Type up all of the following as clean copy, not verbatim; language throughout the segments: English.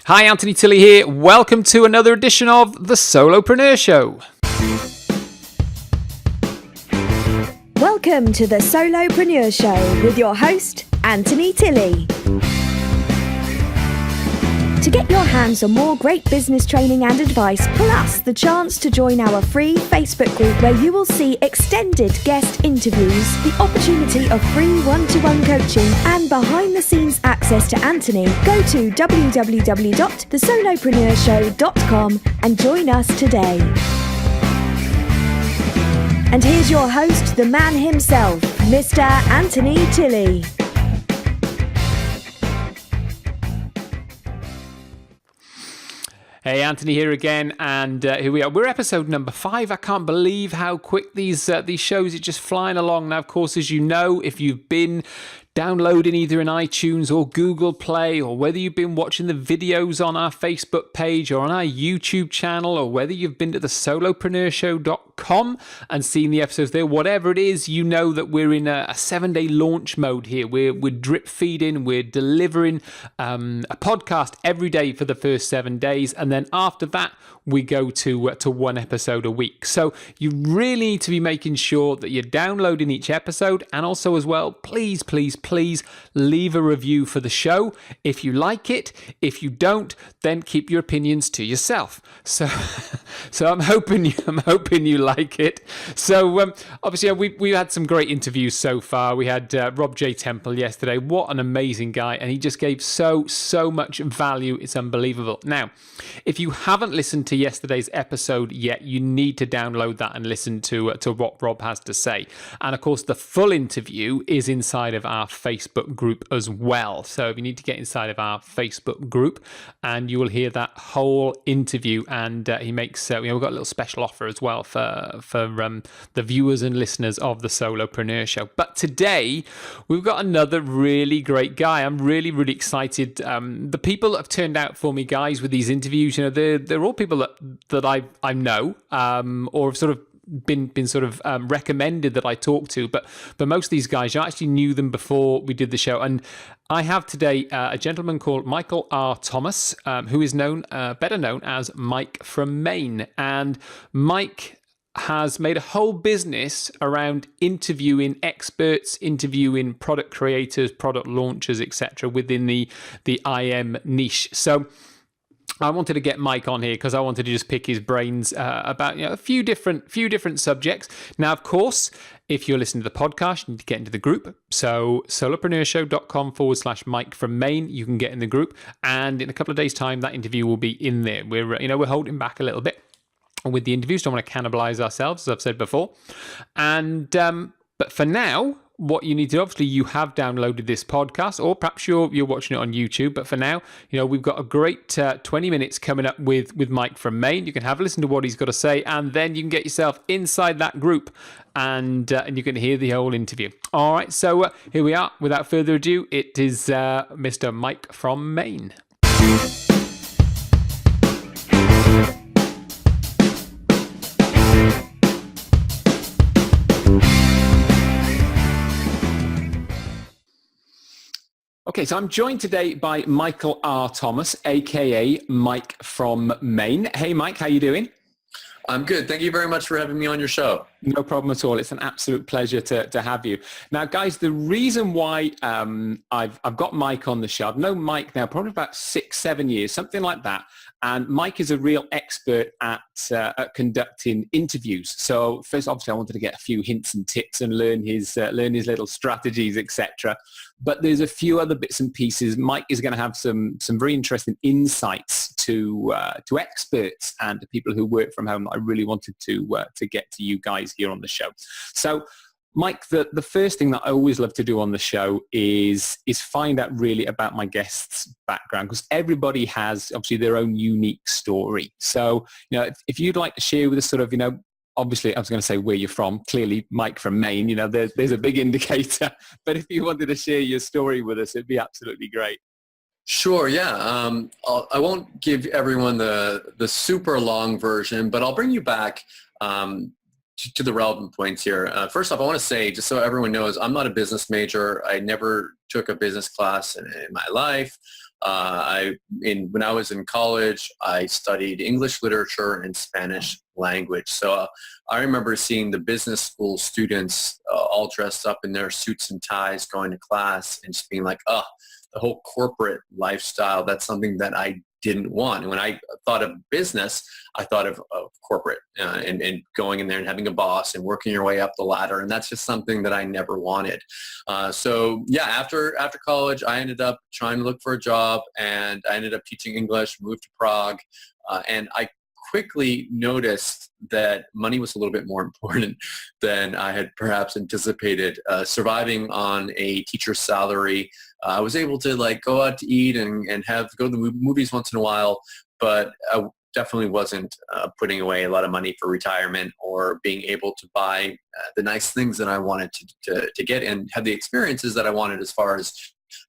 Hi, Anthony Tilley here. Welcome to another edition of the Solopreneur Show. Welcome to the Solopreneur Show with your host, Anthony Tilley. To get your hands on more great business training and advice, plus the chance to join our free Facebook group where you will see extended guest interviews, the opportunity of free one-to-one coaching, and behind-the-scenes access to Anthony, go to www.thesolopreneurshow.com and join us today. And here's your host, the man himself, Mr. Anthony Tilley. Hey, Anthony here again, and here we are. We're episode number 5. I can't believe how quick these shows are just flying along. Now, of course, as you know, if you've been downloading either in iTunes or Google Play, or whether you've been watching the videos on our Facebook page or on our YouTube channel, or whether you've been to the solopreneurshow.com and seen the episodes there, whatever it is, you know that we're in a 7-day launch mode here. We're drip feeding, we're delivering a podcast every day for the first 7 days, and then after that, we go to one episode a week. So you really need to be making sure that you're downloading each episode, and also as well, please leave a review for the show if you like it. If you don't, then keep your opinions to yourself. So I'm hoping you like it. So obviously we had some great interviews so far. We had Rob J. Temple yesterday. What an amazing guy, and he just gave so much value. It's unbelievable. Now, if you haven't listened to yesterday's episode yet, you need to download that and listen to what Rob has to say. And of course, the full interview is inside of our Facebook group as well. So you need to get inside of our Facebook group, and you will hear that whole interview. And he makes we've got a little special offer as well for the viewers and listeners of the Solopreneur Show. But today we've got another really great guy. I'm really excited. The people that have turned out for me, guys, with these interviews, they're all people that I know or have sort of been recommended that I talk to, but most of these guys, I actually knew them before we did the show. And I have today a gentleman called Michael R. Thomas, who is better known as Mike from Maine. And Mike has made a whole business around interviewing experts, interviewing product creators, product launchers, etc., within the IM niche. So I wanted to get Mike on here because I wanted to just pick his brains about a few different subjects. Now, of course, if you're listening to the podcast, you need to get into the group. So solopreneurshow.com/Mike from Maine, you can get in the group. And in a couple of days' time, that interview will be in there. We're holding back a little bit with the interviews. Don't want to cannibalize ourselves, as I've said before. And but for now, what you need to, obviously, you have downloaded this podcast, or perhaps you're watching it on YouTube. But for now, we've got a great 20 minutes coming up with Mike from Maine. You can have a listen to what he's got to say, and then you can get yourself inside that group, and you can hear the whole interview. All right, so here we are. Without further ado, it is Mr. Mike from Maine. Okay, so I'm joined today by Michael R. Thomas, AKA Mike from Maine. Hey, Mike, how you doing? I'm good. Thank you very much for having me on your show. No problem at all. It's an absolute pleasure to have you. Now, guys, the reason why I've got Mike on the show, I've known Mike now probably about 6-7 years, something like that. And Mike is a real expert at conducting interviews. So first, obviously, I wanted to get a few hints and tips and learn his little strategies, etc. But there's a few other bits and pieces. Mike is going to have some very interesting insights to experts and to people who work from home that I really wanted to get to you guys here on the show. So, Mike, the first thing that I always love to do on the show is find out really about my guest's background, because everybody has obviously their own unique story. So, if you'd like to share with us sort of, obviously I was going to say where you're from, clearly Mike from Maine, there's a big indicator, but if you wanted to share your story with us, it'd be absolutely great. Sure, yeah. I won't give everyone the super long version, but I'll bring you back to the relevant points here. First off, I want to say, just so everyone knows, I'm not a business major. I never took a business class in my life. When I was in college, I studied English literature and Spanish language. So I remember seeing the business school students all dressed up in their suits and ties going to class and just being like, oh, the whole corporate lifestyle, that's something that I didn't want. And when I thought of business, I thought of corporate and going in there and having a boss and working your way up the ladder. And that's just something that I never wanted. So yeah, after college, I ended up trying to look for a job, and I ended up teaching English, moved to Prague, and I quickly noticed that money was a little bit more important than I had perhaps anticipated. Surviving on a teacher's salary, I was able to like go out to eat and go to the movies once in a while, but I definitely wasn't putting away a lot of money for retirement or being able to buy the nice things that I wanted to get and have the experiences that I wanted as far as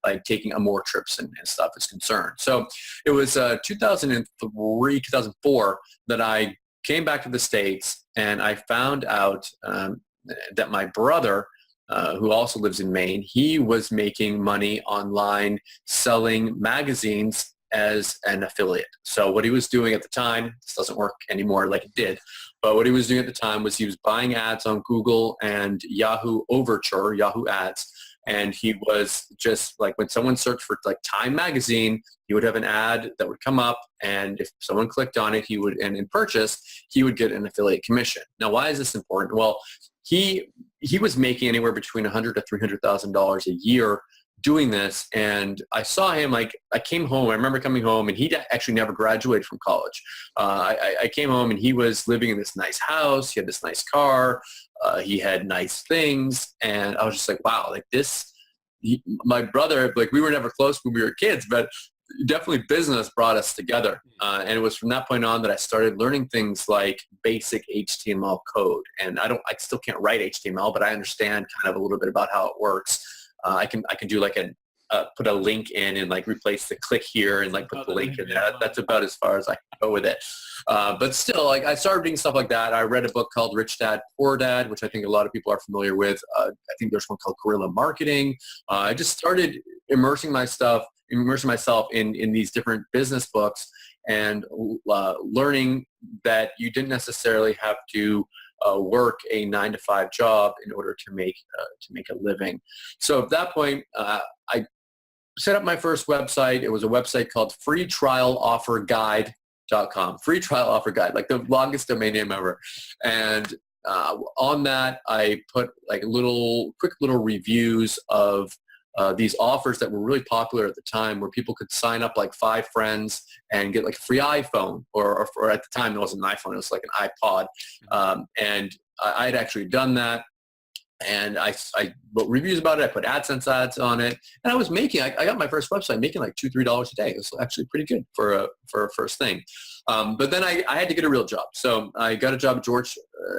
like taking more trips and stuff is concerned. So it was 2003, 2004 that I came back to the States, and I found out that my brother, who also lives in Maine, he was making money online selling magazines as an affiliate. So what he was doing at the time, this doesn't work anymore like it did, but what he was doing at the time was he was buying ads on Google and Yahoo Overture, Yahoo Ads. And he was just like, when someone searched for like Time Magazine, he would have an ad that would come up, and if someone clicked on it, he would, and in purchase, he would get an affiliate commission. Now, why is this important? Well, he was making anywhere between $100,000 to $300,000 a year doing this. And I saw him, like, I came home, I remember coming home, and he actually never graduated from college. I came home, and he was living in this nice house. He had this nice car. He had nice things. And I was just like, wow, like this, my brother, like we were never close when we were kids, but definitely business brought us together. And it was from that point on that I started learning things like basic HTML code. And I still can't write HTML, but I understand kind of a little bit about how it works. I can do like put a link in and like replace the click here and like put the link in there. That's about as far as I can go with it. But still, like I started doing stuff like that. I read a book called Rich Dad, Poor Dad, which I think a lot of people are familiar with. I think there's one called Guerrilla Marketing. I just started immersing myself in these different business books and learning that you didn't necessarily have to work a 9-to-5 job in order to make a living. So at that point, I set up my first website. It was a website called freetrialofferguide.com. Free trial offer guide, like the longest domain name ever. And on that, I put like quick little reviews of these offers that were really popular at the time, where people could sign up like 5 friends and get like a free iPhone, or at the time it wasn't an iPhone, it was like an iPod. And I had actually done that. And I wrote reviews about it. I put AdSense ads on it, and I was making. I got my first website making like $2-3 a day. It was actually pretty good for a first thing. But then I had to get a real job, so I got a job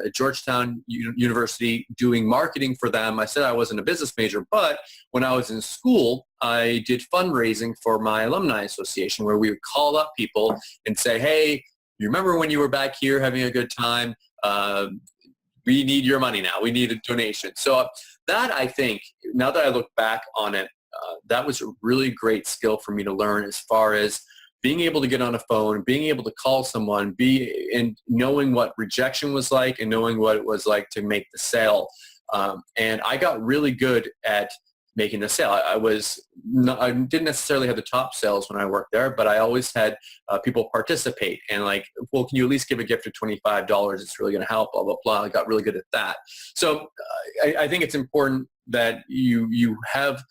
at Georgetown University doing marketing for them. I said I wasn't a business major, but when I was in school, I did fundraising for my alumni association, where we would call up people and say, "Hey, you remember when you were back here having a good time? We need your money now. We need a donation." So that, I think, now that I look back on it, that was a really great skill for me to learn, as far as being able to get on a phone, being able to call someone, and knowing what rejection was like and knowing what it was like to make the sale. And I got really good at making the sale. I didn't necessarily have the top sales when I worked there, but I always had people participate and like, well, can you at least give a gift of $25? It's really going to help, blah, blah, blah. I got really good at that. So I think it's important that you have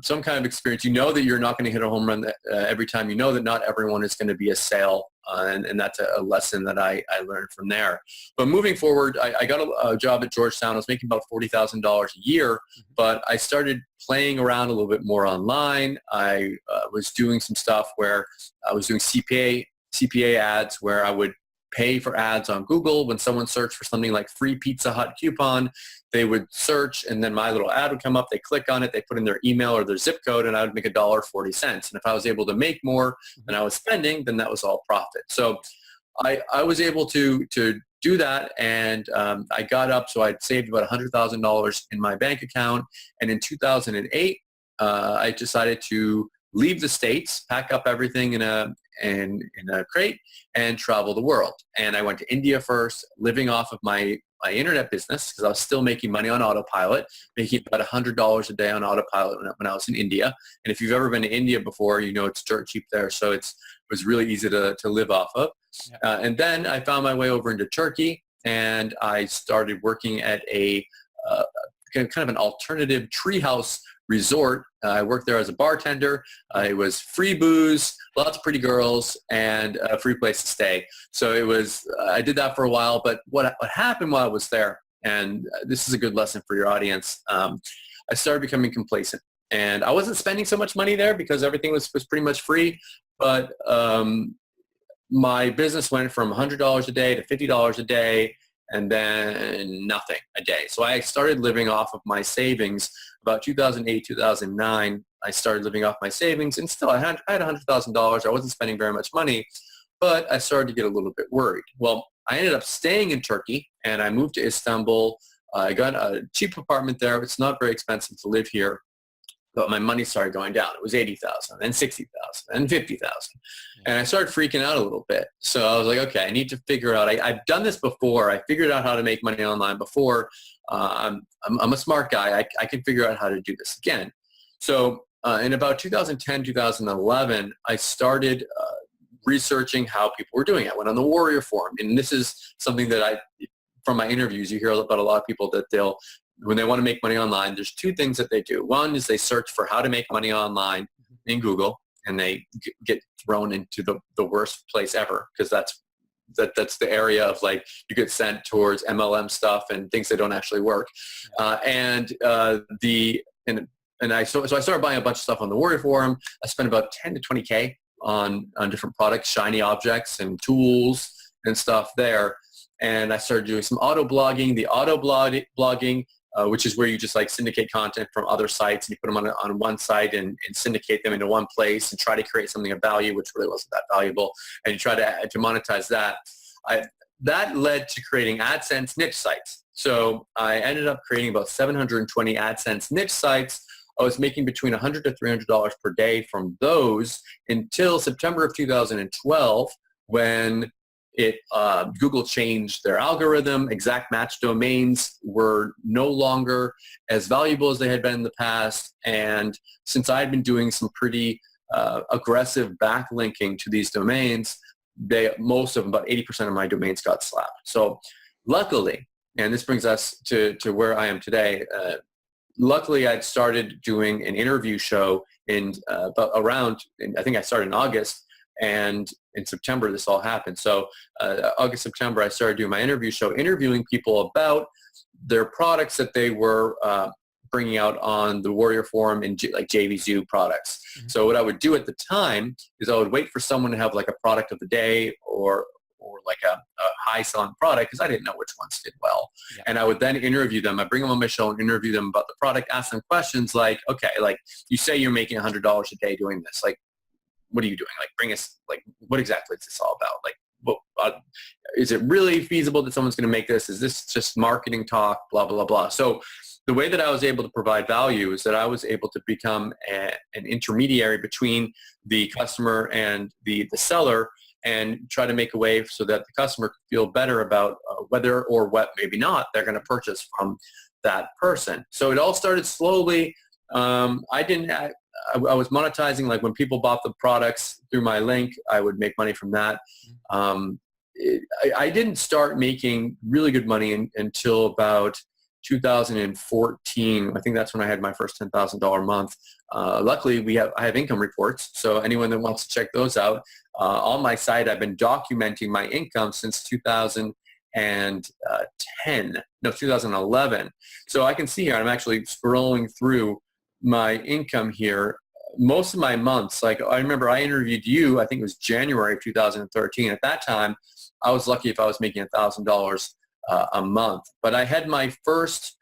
some kind of experience. You know that you're not going to hit a home run every time. You know that not everyone is going to be a sale. And that's a lesson that I learned from there. But moving forward, I got a job at Georgetown. I was making about $40,000 a year, but I started playing around a little bit more online. I was doing some stuff where I was doing CPA ads, where I would pay for ads on Google. When someone searched for something like free Pizza Hut coupon, they would search, and then my little ad would come up. They click on it, they put in their email or their zip code, and I would make $1.40. And if I was able to make more than I was spending, then that was all profit. So I was able to do that, and I got up, so I'd saved about $100,000 in my bank account. And in 2008, I decided to leave the States, pack up everything in a crate, and travel the world. And I went to India first, living off of my internet business because I was still making money on autopilot, making about $100 a day on autopilot when I was in India. And if you've ever been to India before, you know it's dirt cheap there, so it was really easy to live off of. Yeah. And then I found my way over into Turkey, and I started working at a kind of an alternative treehouse resort. I worked there as a bartender. It was free booze, lots of pretty girls, and a free place to stay. So it was, I did that for a while, but what happened while I was there, and this is a good lesson for your audience, I started becoming complacent. And I wasn't spending so much money there because everything was pretty much free, but my business went from $100 a day to $50 a day, and then nothing a day. So I started living off of my savings. About 2008, 2009, I started living off my savings, and still I had $100,000. I wasn't spending very much money, but I started to get a little bit worried. Well, I ended up staying in Turkey, and I moved to Istanbul. I got a cheap apartment there. It's not very expensive to live here, but my money started going down. It was $80,000, then $60,000, then $50,000. And I started freaking out a little bit. So I was like, okay, I need to figure out, I've done this before. I figured out how to make money online before. I'm a smart guy. I can figure out how to do this again. So in about 2010, 2011, I started researching how people were doing it. I went on the Warrior Forum. And this is something that from my interviews, you hear about a lot of people that when they want to make money online, there's two things that they do. One is they search for how to make money online in Google, and they get thrown into the worst place ever, because that's the area of, like, you get sent towards MLM stuff and things that don't actually work. So I started buying a bunch of stuff on the Warrior Forum. I spent about 10 to 20K on different products, shiny objects and tools and stuff there. And I started doing some auto blogging. The auto blogging, which is where you just like syndicate content from other sites, and you put them on one site and syndicate them into one place and try to create something of value, which really wasn't that valuable, and you try to monetize that. That led to creating AdSense niche sites. So I ended up creating about 720 AdSense niche sites. I was making between $100 to $300 per day from those until September of 2012, when Google changed their algorithm. Exact match domains were no longer as valuable as they had been in the past. And since I had been doing some pretty aggressive backlinking to these domains, most of them, about 80% of my domains got slapped. So luckily, and this brings us to where I am today, luckily I'd started doing an interview show I think I started in August, and in September this all happened. So August, September, I started doing my interview show, interviewing people about their products that they were bringing out on the Warrior Forum and like JVZoo products. Mm-hmm. So what I would do at the time is I would wait for someone to have like a product of the day or like a high selling product, because I didn't know which ones did well. Yeah. And I would then interview them. I bring them on my show and interview them about the product, ask them questions like, okay, like you say you're making $100 a day doing this. Like, what are you doing? Like, bring us, like, what exactly is this all about? Like, is it really feasible that someone's going to make this? Is this just marketing talk, blah, blah, blah. So the way that I was able to provide value is that I was able to become an intermediary between the customer and the seller, and try to make a way so that the customer could feel better about whether or what, maybe not, they're going to purchase from that person. So it all started slowly. I was monetizing, like when people bought the products through my link, I would make money from that. I didn't start making really good money until about 2014. I think that's when I had my first $10,000 month. Luckily, I have income reports, so anyone that wants to check those out, on my site, I've been documenting my income since 2011. So I can see here, I'm actually scrolling through my income here. Most of my months, like I remember I interviewed you, I think it was January of 2013. At that time, I was lucky if I was making $1,000 a month. But I had my first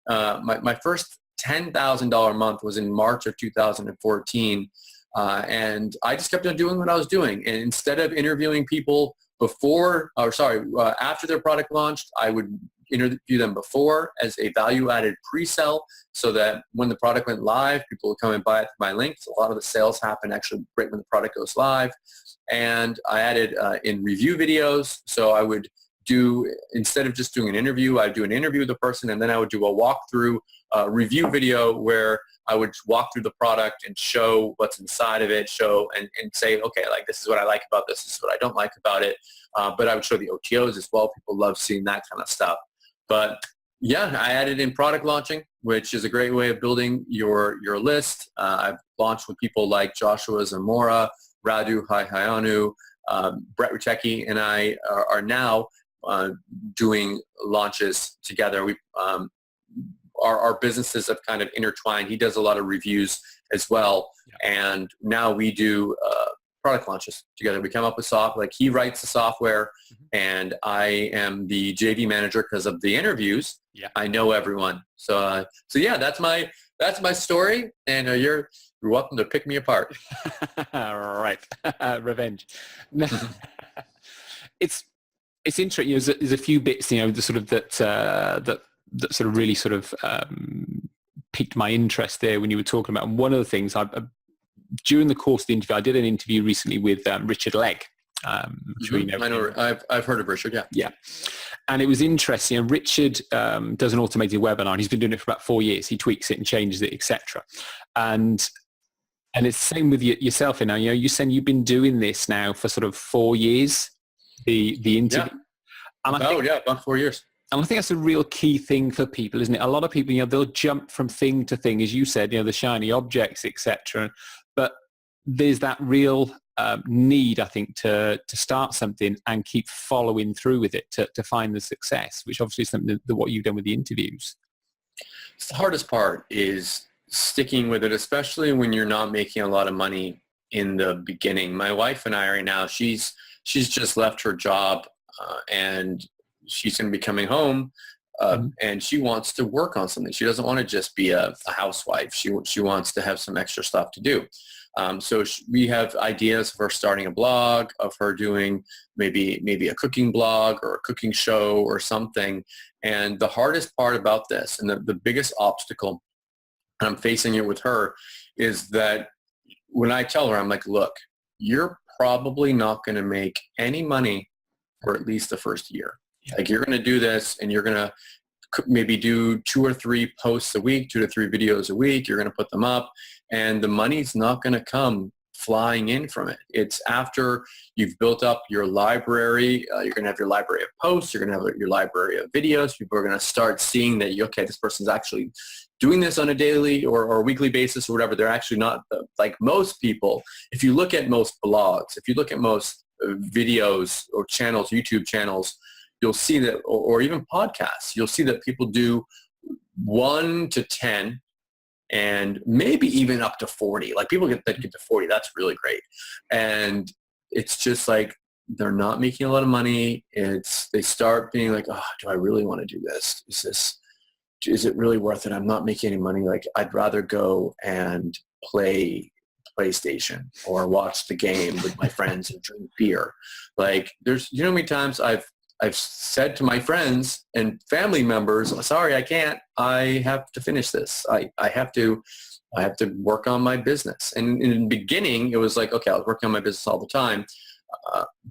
$10,000 month was in March of 2014. And I just kept on doing what I was doing. And instead of interviewing people after their product launched, I would interview them before as a value-added pre-sell so that when the product went live, people would come and buy it through my links. A lot of the sales happen actually right when the product goes live. And I added in review videos. So I would do, instead of just doing an interview, I'd do an interview with the person, and then I would do a walkthrough review video where I would walk through the product and show what's inside of it, and say, okay, like this is what I like about this, this is what I don't like about it. But I would show the OTOs as well. People love seeing that kind of stuff. But yeah, I added in product launching, which is a great way of building your list. I've launched with people like Joshua Zamora, Radu Haihayanu, Brett Rutecki, and I are now doing launches together. Our businesses have kind of intertwined. He does a lot of reviews as well. Yeah. And now we do product launches together. We come up with software, like he writes the software, and I am the JV manager because of the interviews. Yeah. I know everyone. So yeah, that's my story, and you're welcome to pick me apart. Right. Revenge. It's interesting. There's a few bits, the sort of that sort of really sort of piqued my interest there when you were talking about. And one of the things during the course of the interview, I did an interview recently with Richard Legg. I'm sure you know. I know. I've heard of Richard. Yeah. Yeah. And it was interesting. Richard does an automated webinar, and he's been doing it for about 4 years. He tweaks it and changes it, etc. And it's the same with yourself. Now, you're saying you've been doing this now for sort of 4 years. The interview. Yeah. About 4 years. And I think that's a real key thing for people, isn't it? A lot of people, they'll jump from thing to thing, as you said, the shiny objects, etc. But there's that real need, I think, to start something and keep following through with it to find the success, which obviously is something that what you've done with the interviews. The hardest part is sticking with it, especially when you're not making a lot of money in the beginning. My wife and I right now, she's just left her job and she's going to be coming home and she wants to work on something. She doesn't want to just be a housewife. She wants to have some extra stuff to do. So we have ideas of her starting a blog, of her doing maybe a cooking blog or a cooking show or something. And the hardest part about this, and the biggest obstacle, and I'm facing it with her, is that when I tell her, I'm like, look, you're probably not going to make any money for at least the first year. Yeah. Like, you're going to do this and you're going to maybe do 2 or 3 posts a week, 2 to 3 videos a week. You're going to put them up, and the money's not going to come flying in from it. It's after you've built up your library. You're going to have your library of posts. You're going to have your library of videos. People are going to start seeing that, okay, this person's actually doing this on a daily or weekly basis or whatever. They're actually not like most people. If you look at most blogs, if you look at most videos or channels, YouTube channels, you'll see that, or even podcasts, you'll see that people do 1 to 10 and maybe even up to 40. Like, people get to 40. That's really great. And it's just like, they're not making a lot of money. They start being like, oh, do I really want to do this? Is it really worth it? I'm not making any money. Like, I'd rather go and play PlayStation or watch the game with my friends and drink beer. Like, there's, how many times I've said to my friends and family members, sorry, I can't. I have to finish this. I have to work on my business. And in the beginning, it was like, okay, I was working on my business all the time.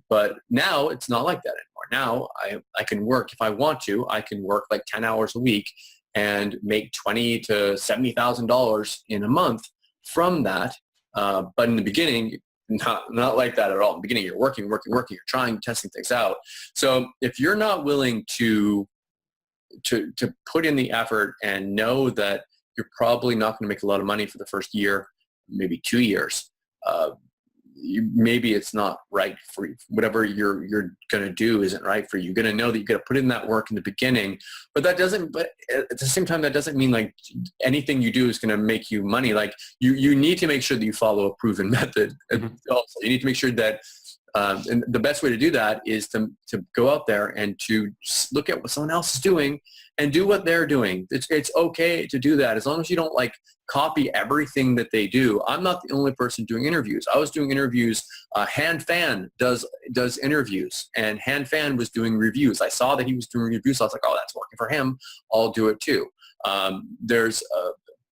But now it's not like that anymore. Now I can work, if I want to, I can work like 10 hours a week and make $20,000 to $70,000 in a month from that. But in the beginning, not like that at all. In the beginning, you're working, you're trying, testing things out. So if you're not willing to put in the effort and know that you're probably not going to make a lot of money for the first year, maybe 2 years, maybe it's not right for you. Whatever you're going to do isn't right for you. You're going to know that you got to put in that work in the beginning, but at the same time, that doesn't mean like anything you do is going to make you money. Like, you need to make sure that you follow a proven method. Also, you need to make sure that And the best way to do that is to go out there and to look at what someone else is doing and do what they're doing. It's okay to do that as long as you don't like copy everything that they do. I'm not the only person doing interviews. I was doing interviews. Han Fan does interviews, and Han Fan was doing reviews. I saw that he was doing reviews. I was like, oh, that's working for him. I'll do it too. There's a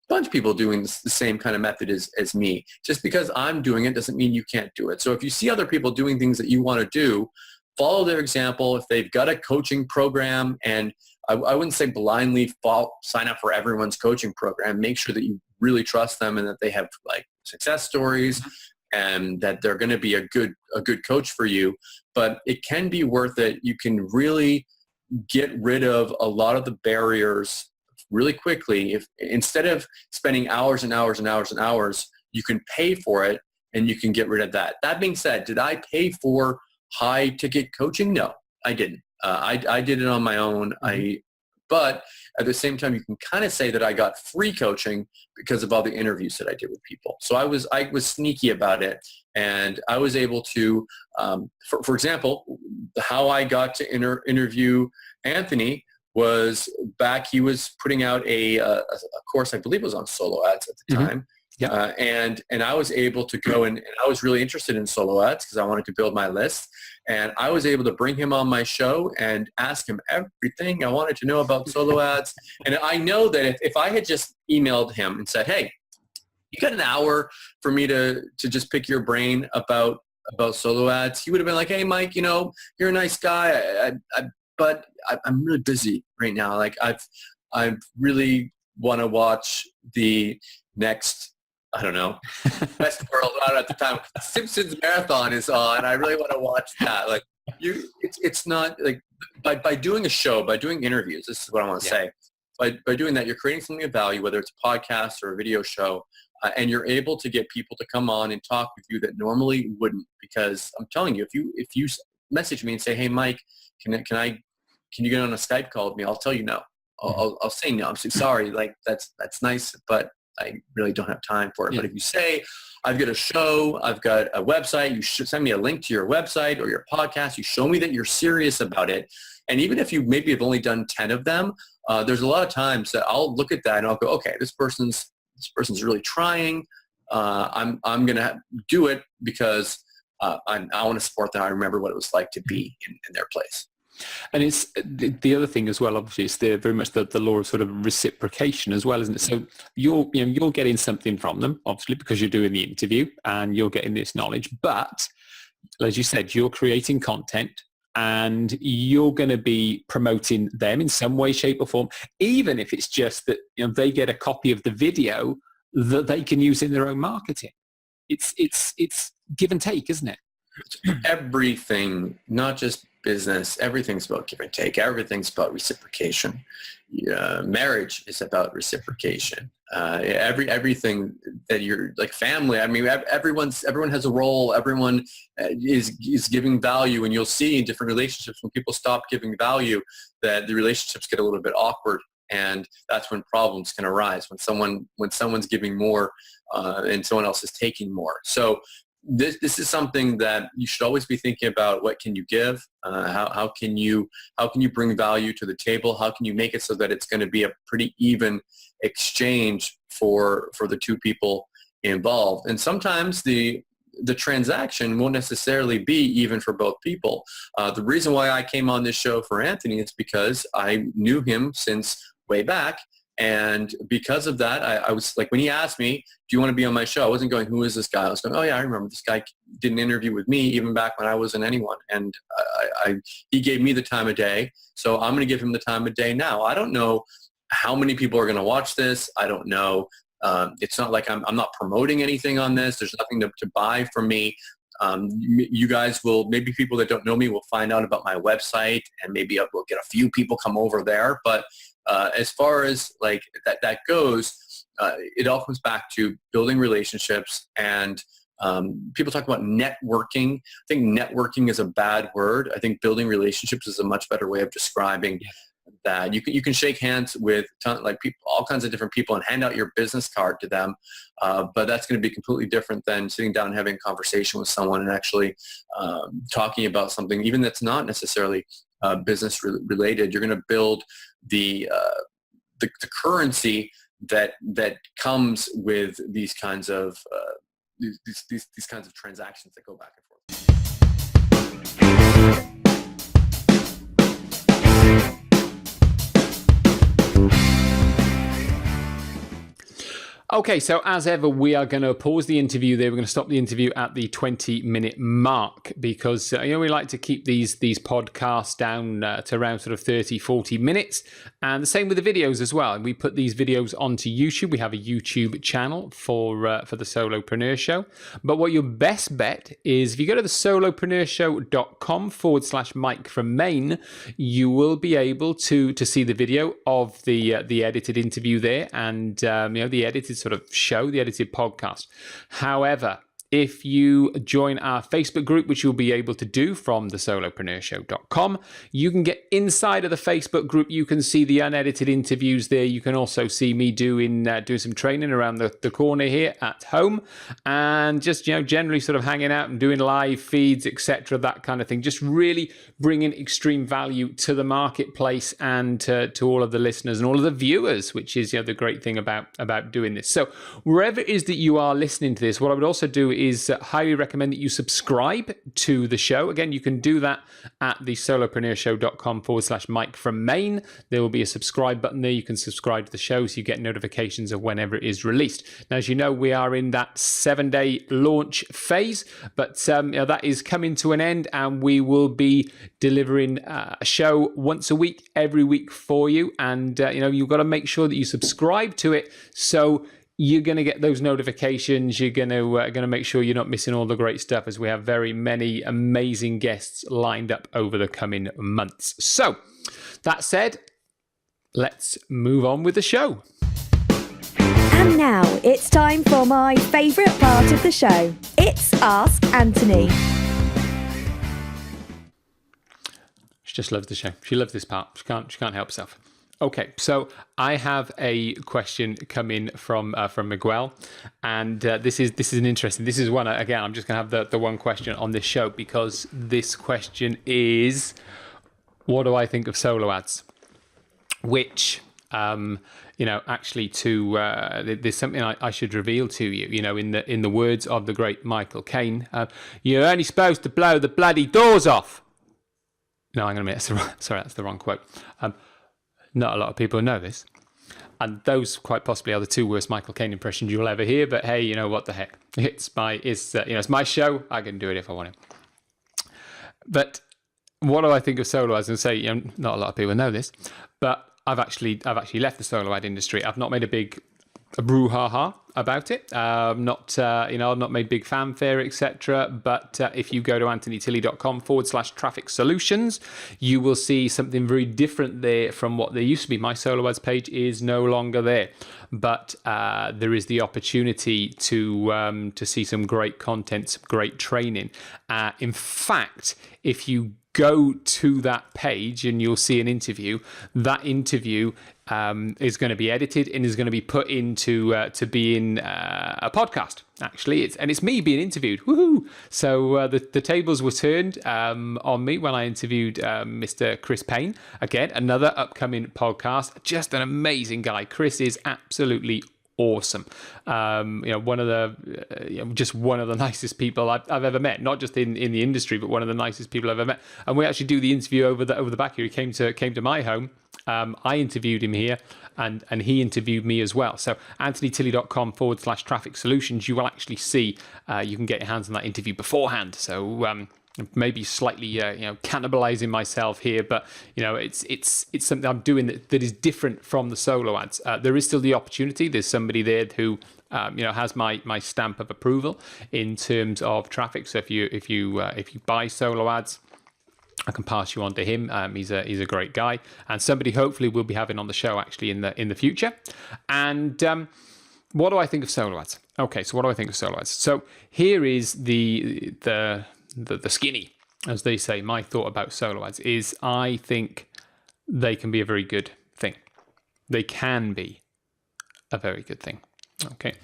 bunch of people doing the same kind of method as me. Just because I'm doing it doesn't mean you can't do it. So if you see other people doing things that you want to do, follow their example. If they've got a coaching program, and I wouldn't say blindly sign up for everyone's coaching program. Make sure that you really trust them and that they have like success stories and that they're going to be a good coach for you. But it can be worth it. You can really get rid of a lot of the barriers really quickly. If instead of spending hours and hours and hours and hours, you can pay for it and you can get rid of that. That being said, did I pay for high ticket coaching? No, I didn't. I did it on my own. But at the same time, you can kind of say that I got free coaching because of all the interviews that I did with people. So I was sneaky about it, and I was able to, for example, how I got to interview Anthony was back. He was putting out a course, I believe it was on solo ads at the time. Yeah. And I was able to go and I was really interested in solo ads because I wanted to build my list. And I was able to bring him on my show and ask him everything I wanted to know about solo ads. And I know that if I had just emailed him and said, hey, you got an hour for me to just pick your brain about solo ads, he would have been like, hey, Mike, you're a nice guy, but I'm really busy right now. Like I really want to watch the next, I don't know, best world out at the time. Simpsons Marathon is on. I really want to watch that. Like it's not like by doing a show, by doing interviews. This is what I want to say. By doing that, you're creating something of value, whether it's a podcast or a video show, and you're able to get people to come on and talk with you that normally wouldn't. Because I'm telling you, if you message me and say, hey, Mike, can you get on a Skype call with me? I'll tell you no. I'll say no. I'm so sorry. Like that's nice, but I really don't have time for it. Yeah. But if you say, I've got a show, I've got a website, you should send me a link to your website or your podcast. You show me that you're serious about it. And even if you maybe have only done 10 of them, there's a lot of times that I'll look at that and I'll go, okay, this person's really trying. I'm going to do it because I want to support them. I remember what it was like to be in their place. And it's the other thing as well, obviously, it's very much the law of sort of reciprocation as well, isn't it? So you're getting something from them, obviously, because you're doing the interview and you're getting this knowledge. But as you said, you're creating content and you're going to be promoting them in some way, shape or form, even if it's just that they get a copy of the video that they can use in their own marketing. It's give and take, isn't it? Everything, not just business, everything's about give and take. Everything's about reciprocation. Marriage is about reciprocation. Everything that you're like family. I mean, everyone has a role. Everyone is giving value, and you'll see in different relationships when people stop giving value, that the relationships get a little bit awkward, and that's when problems can arise. When someone's giving more and someone else is taking more. So this is something that you should always be thinking about. What can you give? How can you bring value to the table? How can you make it so that it's going to be a pretty even exchange for the two people involved? And sometimes the transaction won't necessarily be even for both people. The reason why I came on this show for Anthony is because I knew him since way back. And because of that, I was like, when he asked me, do you want to be on my show? I wasn't going, who is this guy? I was going, oh yeah, I remember this guy did an interview with me even back when I wasn't anyone. And he gave me the time of day. So I'm going to give him the time of day now. I don't know how many people are going to watch this. I don't know. It's not like I'm not promoting anything on this. There's nothing to buy from me. You guys will, maybe people that don't know me will find out about my website, and maybe we'll get a few people come over there. But as far as like that goes, it all comes back to building relationships. And people talk about networking. I think networking is a bad word. I think building relationships is a much better way of describing that you can shake hands with people, all kinds of different people, and hand out your business card to them. But that's going to be completely different than sitting down and having a conversation with someone and actually talking about something, even that's not necessarily business related. You're going to build the currency that comes with these kinds of these kinds of transactions that go back and forth. Okay, so as ever, we are going to pause the interview there. We're going to stop the interview at the 20-minute mark because we like to keep these podcasts down to around sort of 30, 40 minutes. And the same with the videos as well. We put these videos onto YouTube. We have a YouTube channel for the Solopreneur Show. But what your best bet is if you go to the solopreneurshow.com/Mike From Maine, you will be able to see the video of the edited interview there and the edited sort of show, the edited podcast. However, if you join our Facebook group, which you'll be able to do from the solopreneurshow.com, you can get inside of the Facebook group. You can see the unedited interviews there. You can also see me doing some training around the corner here at home, and just generally sort of hanging out and doing live feeds, etc., that kind of thing. Just really bringing extreme value to the marketplace and to all of the listeners and all of the viewers, which is the great thing about doing this. So wherever it is that you are listening to this, what I would also do is highly recommend that you subscribe to the show. Again, you can do that at the solopreneurshow.com/Mike From Maine. There will be a subscribe button there. You can subscribe to the show so you get notifications of whenever it is released. Now, as you know, we are in that 7-day launch phase, but that is coming to an end, and we will be delivering a show once a week, every week for you. And you've got to make sure that you subscribe to it so you're going to get those notifications. You're going to make sure you're not missing all the great stuff, as we have very many amazing guests lined up over the coming months. So that said, let's move on with the show. And now it's time for my favourite part of the show. It's Ask Anthony. She just loves the show. She loves this part. She can't help herself. Okay, so I have a question coming from Miguel, and this is an interesting. This is one again. I'm just going to have the one question on this show because this question is, what do I think of solo ads? Which actually there's something I should reveal to you. In the words of the great Michael Caine, you're only supposed to blow the bloody doors off. No, I'm going to admit, that's the wrong quote. Not a lot of people know this. And those quite possibly are the two worst Michael Caine impressions you'll ever hear. But hey, what the heck? It's my show. I can do it if I want to. But what do I think of solo ads? And say, not a lot of people know this, but I've actually left the solo ad industry. I've not made a brouhaha about it. I've not made big fanfare, etc. But if you go to anthonytilley.com/traffic solutions, you will see something very different there from what there used to be. My solo ads page is no longer there, but there is the opportunity to see some great content, some great training. In fact, if you go to that page and you'll see an interview, that interview is going to be edited and is going to be put into to be in a podcast. Actually, it's me being interviewed. Woohoo! So the tables were turned on me when I interviewed Mr. Chris Payne. Again, another upcoming podcast. Just an amazing guy. Chris is absolutely awesome. One of the nicest people I've ever met. Not just in the industry, but one of the nicest people I've ever met. And we actually do the interview over the back here. He came to my home. I interviewed him here, and he interviewed me as well. So anthonytilley.com/traffic solutions, you will actually see, you can get your hands on that interview beforehand. So maybe slightly cannibalizing myself here, but it's something I'm doing that is different from the solo ads. There is still the opportunity. There's somebody there who has my stamp of approval in terms of traffic. So if you buy solo ads, I can pass you on to him. He's a great guy, and somebody hopefully we'll be having on the show actually in the future. And what do I think of solo ads? Okay, so what do I think of solo ads? So here is the skinny, as they say. My thought about solo ads is I think they can be a very good thing. They can be a very good thing. Okay.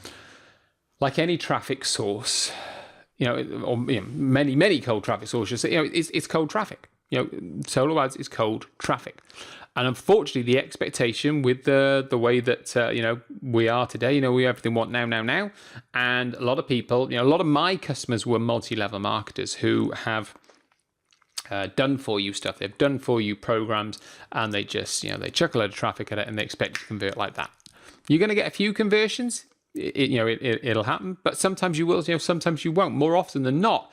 Like any traffic source, many cold traffic sources, it's cold traffic. Solo ads is cold traffic. And unfortunately, the expectation with the way that, we are today, we everything want now. And a lot of people, a lot of my customers were multi-level marketers who have done for you stuff. They've done for you programs, and they just, they chuck a load of traffic at it and they expect to convert like that. You're going to get a few conversions. It'll happen, but sometimes you will, sometimes you won't. More often than not,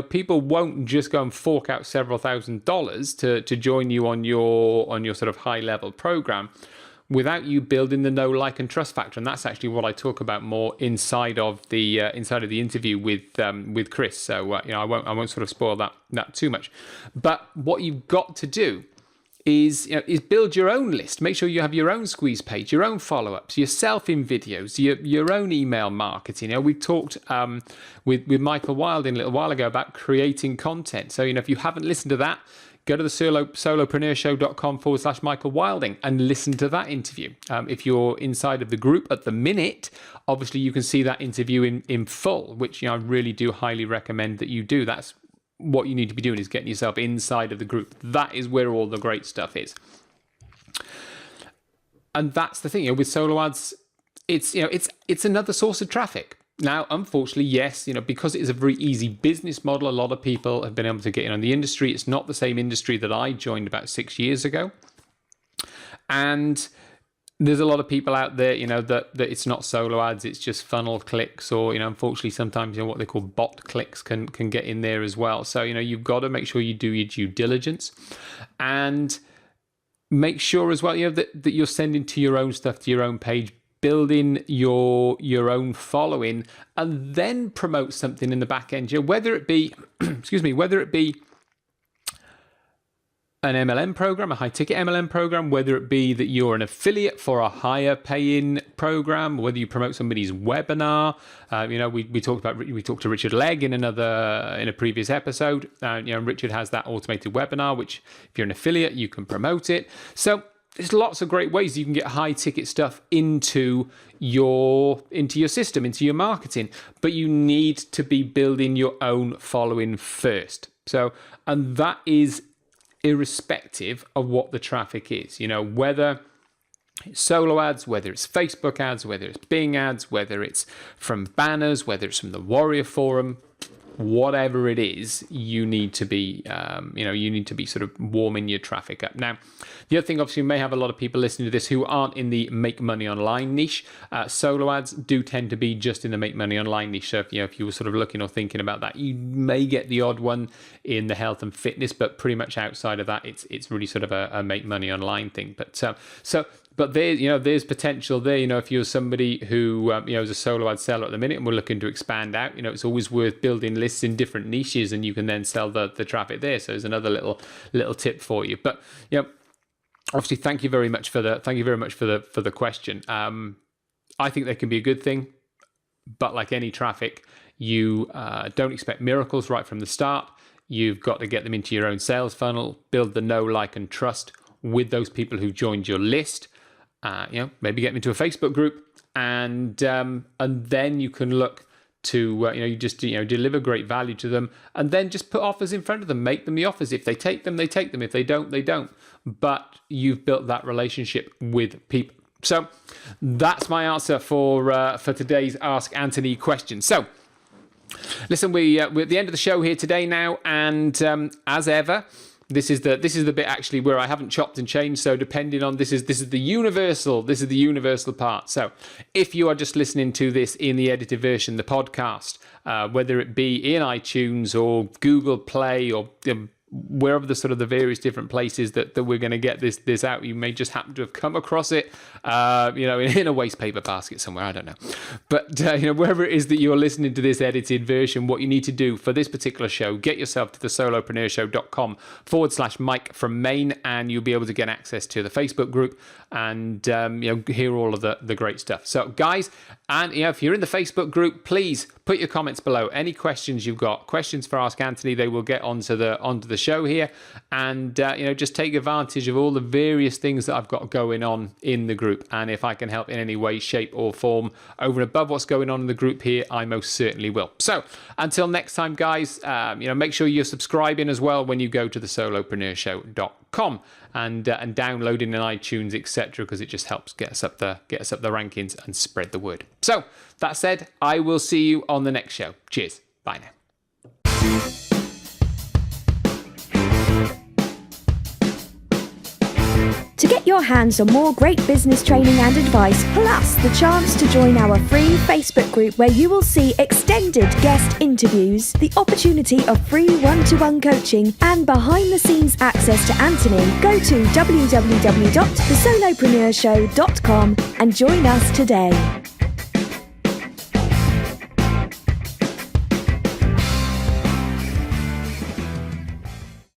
people won't just go and fork out several $1,000s to join you on your sort of high level program without you building the know, like, and trust factor. And that's actually what I talk about more inside of the interview with Chris. So I won't sort of spoil that too much. But what you've got to do is build your own list. Make sure you have your own squeeze page, your own follow-ups, yourself in videos, your own email marketing. We talked with Michael Wilding a little while ago about creating content. So, if you haven't listened to that, go to the solopreneurshow.com/Michael Wilding and listen to that interview. If you're inside of the group at the minute, obviously you can see that interview in full, which I really do highly recommend that you do. That's what you need to be doing, is getting yourself inside of the group. That is where all the great stuff is. And that's the thing, with solo ads, it's another source of traffic. Now, unfortunately, yes, because it is a very easy business model, a lot of people have been able to get in on the industry. It's not the same industry that I joined about 6 years ago. And there's a lot of people out there, that it's not solo ads, it's just funnel clicks, or, unfortunately, sometimes, what they call bot clicks can get in there as well. So, you've got to make sure you do your due diligence and make sure as well, that you're sending to your own stuff, to your own page, building your own following, and then promote something in the back end, whether it be, whether it be an MLM program, a high ticket MLM program, whether it be that you're an affiliate for a higher paying program, whether you promote somebody's webinar. We talked to Richard Legg in a previous episode. Richard has that automated webinar, which if you're an affiliate, you can promote it. So there's lots of great ways you can get high ticket stuff into your system, into your marketing, but you need to be building your own following first. So, and that is irrespective of what the traffic is, whether it's solo ads, whether it's Facebook ads, whether it's Bing ads, whether it's from banners, whether it's from the Warrior Forum, whatever it is, you need to be, sort of warming your traffic up. Now, the other thing, obviously, you may have a lot of people listening to this who aren't in the make money online niche. Solo ads do tend to be just in the make money online niche. So if you were sort of looking or thinking about that, you may get the odd one in the health and fitness, but pretty much outside of that, it's really sort of a make money online thing. But there's potential there. If you're somebody who is a solo ad seller at the minute and we're looking to expand out, it's always worth building lists in different niches, and you can then sell the traffic there. So there's another little tip for you. But obviously, thank you very much for the question. I think they can be a good thing, but like any traffic, you don't expect miracles right from the start. You've got to get them into your own sales funnel, build the know, like, and trust with those people who joined your list. Maybe get them into a Facebook group, and then you can look to deliver great value to them, and then just put offers in front of them, make them the offers. If they take them, they take them. If they don't, they don't. But you've built that relationship with people. So that's my answer for today's Ask Anthony question. So listen, we're at the end of the show here today now, and as ever, this is the bit actually where I haven't chopped and changed. So depending on this is the universal part. So if you are just listening to this in the edited version, the podcast, whether it be in iTunes or Google Play or wherever the sort of the various different places that we're going to get this out, you may just happen to have come across it, in a waste paper basket somewhere, I don't know. But, wherever it is that you're listening to this edited version, what you need to do for this particular show, get yourself to the solopreneurshow.com/Mike From Maine, and you'll be able to get access to the Facebook group and, hear all of the great stuff. So guys, and if you're in the Facebook group, please put your comments below. Any questions you've got, questions for Ask Anthony, they will get onto the the show here, and just take advantage of all the various things that I've got going on in the group. And if I can help in any way, shape or form over and above what's going on in the group here, I most certainly will. So until next time, guys, make sure you're subscribing as well when you go to the solopreneurshow.com and downloading in iTunes, etc., because it just helps get us up the rankings and spread the word. So that said, I will see you on the next show. Cheers. Bye now. To get your hands on more great business training and advice, plus the chance to join our free Facebook group where you will see extended guest interviews, the opportunity of free one-to-one coaching, and behind-the-scenes access to Anthony, go to www.thesolopreneurshow.com and join us today.